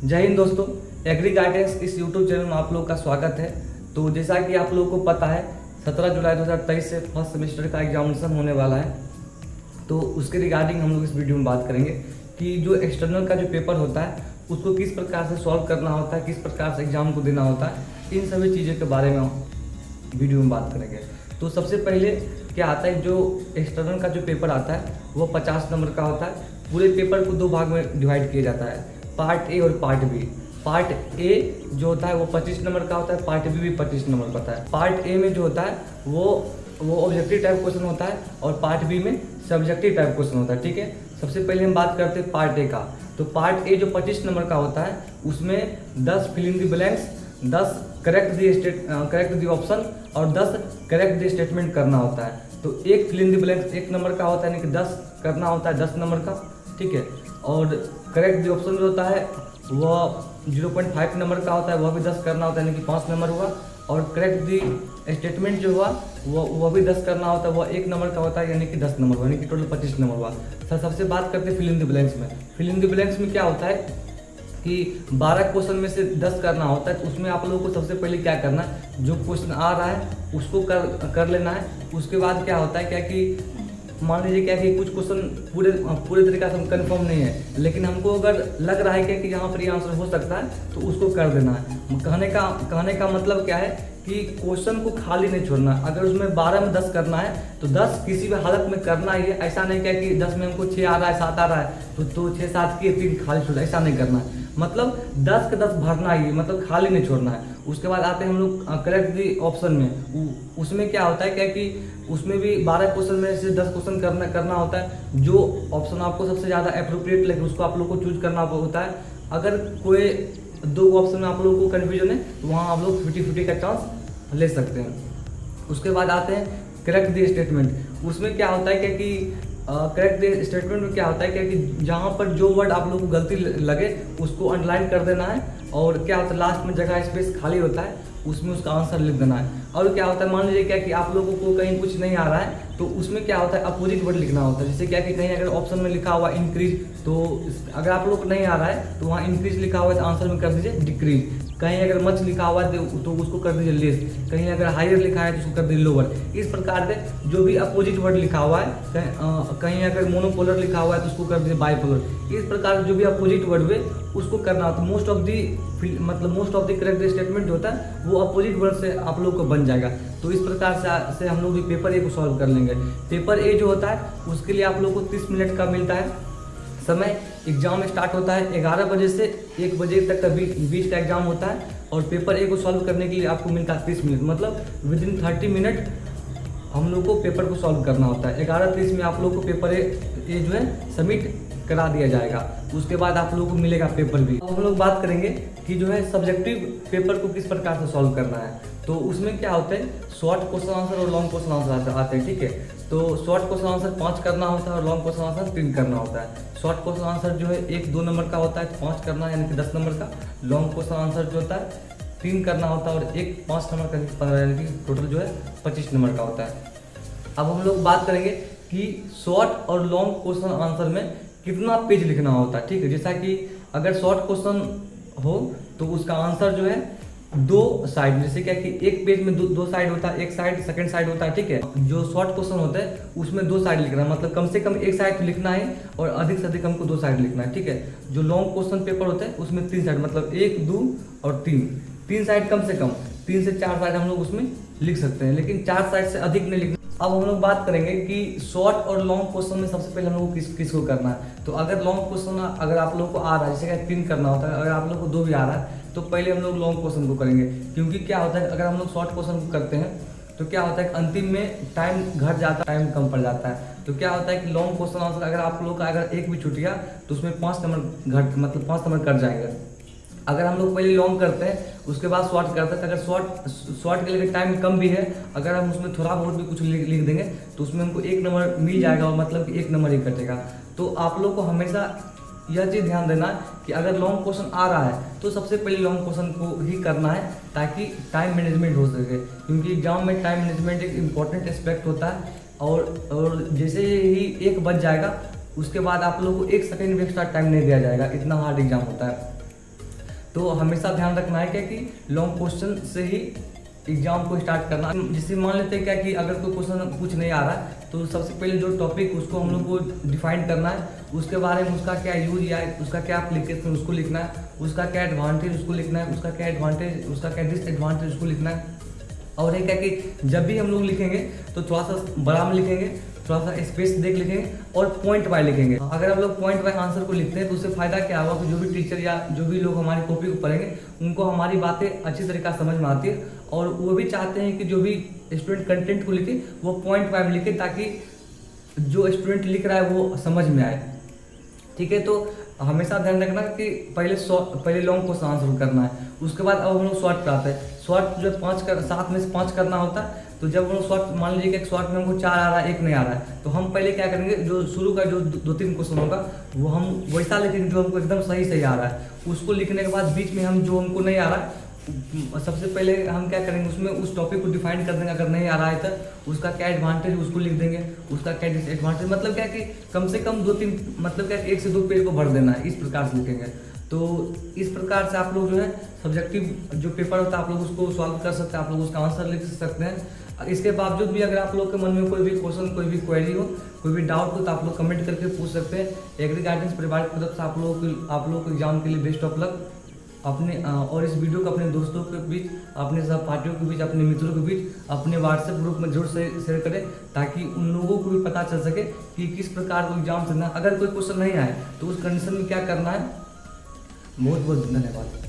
जय हिंद दोस्तों, agree guidance इस यूट्यूब चैनल में आप लोगों का स्वागत है। तो जैसा कि आप लोगों को पता है 17 जुलाई 2023 से फर्स्ट सेमेस्टर का एग्जामिनेशन होने वाला है। तो उसके रिगार्डिंग हम लोग इस वीडियो में बात करेंगे कि जो एक्सटर्नल का जो पेपर होता है उसको किस प्रकार से सॉल्व करना होता है, किस प्रकार से एग्जाम को देना होता है, इन सभी चीज़ों के बारे में हम वीडियो में बात करेंगे। तो सबसे पहले क्या आता है, जो एक्सटर्नल का जो पेपर आता है वो 50 नंबर का होता है। पूरे पेपर को दो भाग में डिवाइड किया जाता है, पार्ट ए और पार्ट बी। पार्ट ए जो होता है वो 25 नंबर का होता है, पार्ट बी भी 25 नंबर का होता है। पार्ट ए में जो होता है वो ऑब्जेक्टिव टाइप क्वेश्चन होता है और पार्ट बी में सब्जेक्टिव टाइप क्वेश्चन होता है। ठीक है, सबसे पहले हम बात करते हैं पार्ट ए का। तो पार्ट ए जो 25 नंबर का होता है उसमें 10 fill in the blanks, 10 correct the option और 10 करेक्ट दी स्टेटमेंट करना होता है। तो एक fill in the blanks 1 number का होता है, यानी कि 10 करना होता है 10 नंबर का। ठीक है, और करेक्ट दी ऑप्शन जो होता है वह 0.5 नंबर का होता है, वह भी 10 करना होता है, यानी कि 5 नंबर हुआ। और करेक्ट दी स्टेटमेंट जो हुआ वह भी 10 करना होता है, वह 1 नंबर का होता है, यानी कि 10 नंबर हुआ, यानी कि टोटल 25 नंबर हुआ। सबसे बात करते हैं फिल इन द ब्लैंक्स में। फिल इन द ब्लैंक्स में क्या होता है कि 12 क्वेश्चन में से 10 करना होता है। तो उसमें आप लोगों को सबसे पहले क्या करना है, जो क्वेश्चन आ रहा है उसको कर लेना है। उसके बाद क्या होता है क्या कि मान लीजिए क्या कि कुछ क्वेश्चन पूरे तरीके से हम कंफर्म नहीं है, लेकिन हमको अगर लग रहा है क्या कि यहाँ पर ये आंसर हो सकता है तो उसको कर देना है। कहने का मतलब क्या है कि क्वेश्चन को खाली नहीं छोड़ना। अगर उसमें 12 में 10 करना है तो 10 किसी भी हालत में करना ही है। ऐसा नहीं क्या कि 10 में हमको 6 आ रहा है 7 आ रहा है तो 6 7 की 3 खाली छोड़ना, ऐसा नहीं करना है। मतलब 10 के 10 भरना ही, मतलब खाली नहीं छोड़ना है। उसके बाद आते हैं हम लोग करेक्ट दी ऑप्शन में। उसमें क्या होता है क्या कि उसमें भी 12 क्वेश्चन में से 10 क्वेश्चन करना होता है। जो ऑप्शन आपको सबसे ज़्यादा अप्रोप्रिएट लगे उसको आप लोग को चूज करना होता है। अगर कोई 2 ऑप्शन में आप लोगों को कन्फ्यूजन है तो वहाँ आप लोग 50-50 का चांस ले सकते हैं। उसके बाद आते हैं करेक्ट दी स्टेटमेंट। उसमें क्या होता है क्या कि करेक्ट दी स्टेटमेंट में क्या होता है क्या कि जहाँ पर जो वर्ड आप लोगों को गलती लगे उसको अंडरलाइन कर देना है। और क्या होता है लास्ट में जगह स्पेस खाली होता है उसमें उसका आंसर लिख देना है। और क्या होता है मान लीजिए क्या कि आप लोगों को कहीं कुछ नहीं आ रहा है तो उसमें क्या होता है अपोजिट वर्ड लिखना होता है। जैसे क्या कि कहीं अगर ऑप्शन में लिखा हुआ इंक्रीज, तो अगर आप लोग को नहीं आ रहा है तो वहाँ इंक्रीज लिखा हुआ है तो आंसर में कर दीजिए डिक्रीज। कहीं अगर मच लिखा हुआ है तो उसको कर दीजिए लेस। कहीं अगर हायर लिखा है तो उसको कर दीजिए लोअर। इस प्रकार से जो भी अपोजिट वर्ड लिखा हुआ है, कहीं अगर मोनोपोलर लिखा हुआ है तो उसको कर दीजिए बाइपोलर। इस प्रकार जो भी अपोजिट वर्ड है उसको करना होता है। Most of the correct statement जो होता है वो अपोजिट वर्ड से आप लोग को बन जाएगा। तो इस प्रकार से हम लोग भी पेपर ए को सॉल्व कर लेंगे। पेपर ए जो होता है उसके लिए आप लोग को 30 मिनट का मिलता है समय। एग्जाम स्टार्ट होता है 11 बजे से 1 बजे तक का बीच का एग्जाम होता है। और पेपर ए को सॉल्व करने के लिए आपको मिलता है 30 मिनट, मतलब विद इन 30 मिनट हम लोग को पेपर को सॉल्व करना होता है। 11:30 में आप लोग को पेपर ए जो है सबमिट करा दिया जाएगा। उसके बाद आप लोगों को मिलेगा पेपर भी। अब हम लोग बात करेंगे कि जो है सब्जेक्टिव पेपर को किस प्रकार से सॉल्व करना है। तो उसमें क्या होता है, शॉर्ट क्वेश्चन आंसर और लॉन्ग क्वेश्चन आंसर आते हैं। ठीक है, तो शॉर्ट क्वेश्चन आंसर 5 करना होता है और लॉन्ग क्वेश्चन आंसर 3 करना होता है। शॉर्ट क्वेश्चन आंसर जो है 1-2 नंबर का होता है, 5 करना यानी कि 10 नंबर का। लॉन्ग क्वेश्चन आंसर जो होता है 3 करना होता है और 1 5 नंबर का 15, यानी कि टोटल जो है 25 नंबर का होता है। अब हम लोग बात करेंगे कि शॉर्ट और लॉन्ग क्वेश्चन आंसर में कितना पेज लिखना होता है। ठीक है, जैसा कि अगर शॉर्ट क्वेश्चन हो तो उसका आंसर जो है 2 साइड, जैसे क्या कि एक पेज में दो साइड होता है, एक साइड सेकंड साइड होता है। ठीक है, जो शॉर्ट क्वेश्चन होता है उसमें 2 साइड लिखना है, मतलब कम से कम एक साइड लिखना है और अधिक से अधिक हमको 2 साइड लिखना है। ठीक है, जो लॉन्ग क्वेश्चन पेपर होता है उसमें 3 साइड, मतलब 1 2 और 3 साइड, कम से कम 3 से 4 साइड हम लोग उसमें लिख सकते हैं, लेकिन 4 साइड से अधिक नहीं लिखना। अब हम लोग बात करेंगे कि शॉर्ट और लॉन्ग क्वेश्चन में सबसे पहले हम लोग को किसको करना है। तो अगर लॉन्ग क्वेश्चन अगर आप लोग को आ रहा है, जैसे कि 3 करना होता है, अगर आप लोग को 2 भी आ रहा है तो पहले हम लोग लॉन्ग क्वेश्चन को करेंगे। क्योंकि क्या होता है अगर हम लोग शॉर्ट क्वेश्चन को करते हैं तो क्या होता है अंतिम में टाइम घट जाता है, टाइम कम पड़ जाता है। तो क्या होता है कि लॉन्ग क्वेश्चन आंसर अगर आप लोग का अगर 1 भी छूट गया तो उसमें 5 नंबर मतलब 5 नंबर कट जाएंगे। अगर हम लोग पहले लॉन्ग करते हैं उसके बाद शॉर्ट करते हैं, तो अगर शॉर्ट के लिए टाइम कम भी है, अगर हम उसमें थोड़ा बहुत भी कुछ लिख देंगे तो उसमें हमको 1 नंबर मिल जाएगा और मतलब कि 1 नंबर ही कटेगा। तो आप लोग को हमेशा यह चीज़ ध्यान देना कि अगर लॉन्ग क्वेश्चन आ रहा है तो सबसे पहले लॉन्ग क्वेश्चन को ही करना है ताकि टाइम मैनेजमेंट हो सके। क्योंकि एग्जाम में टाइम मैनेजमेंट एक इम्पॉर्टेंट एस्पेक्ट होता है। और जैसे ही 1 बज जाएगा उसके बाद आप लोग को 1 सेकेंड भी एक्स्ट्रा टाइम नहीं दिया जाएगा, इतना हार्ड एग्जाम होता है। तो हमेशा ध्यान रखना है क्या कि लॉन्ग क्वेश्चन से ही एग्जाम को स्टार्ट करना। जिससे मान लेते हैं क्या कि अगर कोई क्वेश्चन कुछ नहीं आ रहा है तो सबसे पहले जो टॉपिक उसको हम लोग को डिफाइन करना है, उसके बारे में उसका क्या यूज या उसका क्या एप्लीकेशन उसको लिखना है, उसका क्या एडवांटेज उसको लिखना है, उसका क्या एडवांटेज उसका क्या डिसएडवांटेज उसको लिखना है। और ये क्या कि जब भी हम लोग लिखेंगे तो थोड़ा सा बड़ा में लिखेंगे, थोड़ा सा स्पेस देख लिखेंगे और पॉइंट वाइज लिखेंगे। अगर हम लोग पॉइंट वाइज आंसर को लिखते हैं तो उससे फायदा क्या होगा कि जो भी टीचर या जो भी लोग हमारी कॉपी को पढ़ेंगे उनको हमारी बातें अच्छी तरीके से समझ में आती है, और वो भी चाहते हैं कि जो भी स्टूडेंट कंटेंट को लिखे वो पॉइंट वाइज लिखे ताकि जो स्टूडेंट लिख रहा है वो समझ में आए। ठीक है, तो हमेशा ध्यान रखना कि पहले लॉन्ग क्वेश्चन आंसर करना है, उसके बाद अब हम लोग शॉर्ट पे आते हैं। शॉर्ट जो 7 में से 5 करना होता है, तो जब हम लोग शॉर्ट मान लीजिए कि एक शॉर्ट में हमको 4 आ रहा है, 1 नहीं आ रहा है, तो हम पहले क्या करेंगे, जो शुरू का जो 2-3 क्वेश्चन होगा वो हम वैसा लिखेंगे जो हमको एकदम सही आ रहा है। उसको लिखने के बाद बीच में हम जो हमको नहीं आ रहा है सबसे पहले हम क्या करेंगे, उसमें उस टॉपिक को डिफाइन कर देंगे। अगर नहीं आ रहा है तो उसका क्या एडवांटेज उसको लिख देंगे, उसका क्या डिसएडवांटेज, मतलब क्या कि कम से कम 2-3 मतलब क्या 1 से 2 पेज को भर देना है, इस प्रकार से लिखेंगे। तो इस प्रकार से आप लोग जो है सब्जेक्टिव जो पेपर होता है आप लोग उसको सॉल्व कर सकते हैं, आप लोग उसका आंसर लिख सकते हैं। इसके बावजूद भी अगर आप लोग के मन में कोई भी क्वेश्चन, कोई भी क्वेरी हो, कोई भी डाउट हो तो आप लोग कमेंट करके पूछ सकते हैं। एग्री गाइडेंस परिवार की तरफ से आप लोगों को एग्जाम के लिए बेस्ट ऑफ लक। अपने और इस वीडियो को अपने दोस्तों के बीच, अपने सहपाठियों के बीच, अपने मित्रों के बीच, अपने व्हाट्सएप ग्रुप में जरूर शेयर करें ताकि उन लोगों को भी पता चल सके कि किस प्रकार को एग्जाम करना है। अगर कोई क्वेश्चन नहीं आए तो उस कंडीशन में क्या करना है। बहुत बहुत धन्यवाद।